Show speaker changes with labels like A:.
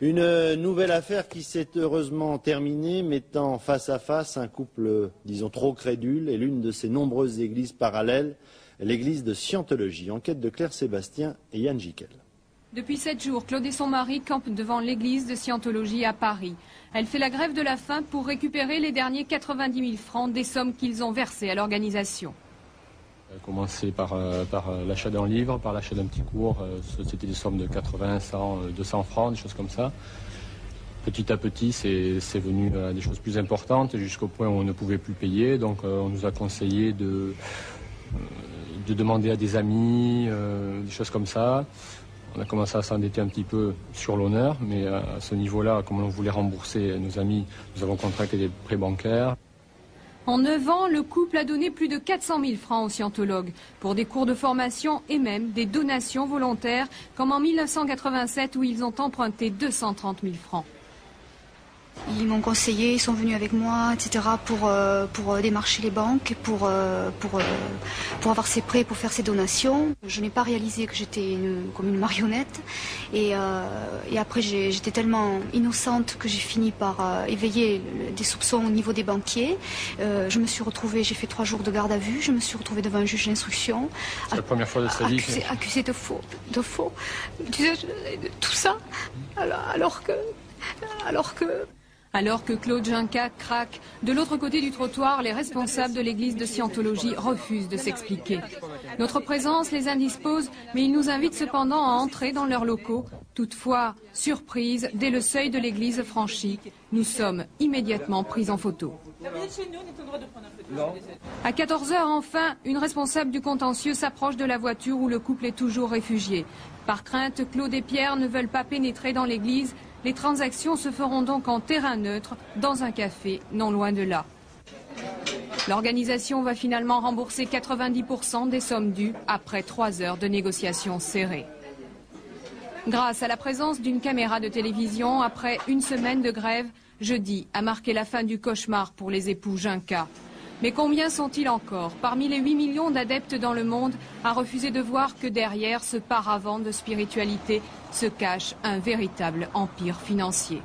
A: Une nouvelle affaire qui s'est heureusement terminée, mettant face à face un couple, disons, trop crédule et l'une de ses nombreuses églises parallèles, l'église de Scientologie. Enquête de Claire Sébastien et Yann Jiquel.
B: Depuis 7 jours, Claude et son mari campent devant l'église de Scientologie à Paris. Elle fait la grève de la faim pour récupérer les derniers 90 000 francs des sommes qu'ils ont versées à l'organisation.
C: On a commencé par l'achat d'un livre, par l'achat d'un petit cours. C'était des sommes de 80, 100, 200 francs, des choses comme ça. Petit à petit, c'est venu à des choses plus importantes, jusqu'au point où on ne pouvait plus payer. Donc on nous a conseillé de demander à des amis, des choses comme ça. On a commencé à s'endetter un petit peu sur l'honneur, mais à ce niveau-là, comme on voulait rembourser nos amis, nous avons contracté des prêts bancaires.
B: En 9 ans, le couple a donné plus de 400 000 francs aux scientologues pour des cours de formation et même des donations volontaires, comme en 1987 où ils ont emprunté 230 000 francs.
D: Ils m'ont conseillé, ils sont venus avec moi, etc. pour démarcher les banques, pour avoir ces prêts, pour faire ces donations. Je n'ai pas réalisé que j'étais comme une marionnette. Et après, j'étais tellement innocente que j'ai fini par éveiller des soupçons au niveau des banquiers. Je me suis retrouvée, j'ai fait 3 jours de garde à vue. Je me suis retrouvée devant un juge d'instruction.
C: C'est la première fois de sa vie.
D: Accusée de faux. Tout ça.
B: Alors que Claude Junca craque, de l'autre côté du trottoir, les responsables de l'église de Scientologie refusent de s'expliquer. Notre présence les indispose, mais ils nous invitent cependant à entrer dans leurs locaux. Toutefois, surprise, dès le seuil de l'église franchi, nous sommes immédiatement pris en photo. À 14 h enfin, une responsable du contentieux s'approche de la voiture où le couple est toujours réfugié. Par crainte, Claude et Pierre ne veulent pas pénétrer dans l'église. Les transactions se feront donc en terrain neutre, dans un café, non loin de là. L'organisation va finalement rembourser 90% des sommes dues après 3 heures de négociations serrées. Grâce à la présence d'une caméra de télévision, après une semaine de grève, jeudi a marqué la fin du cauchemar pour les époux Junca. Mais combien sont-ils encore, parmi les 8 millions d'adeptes dans le monde, à refuser de voir que derrière ce paravent de spiritualité se cache un véritable empire financier?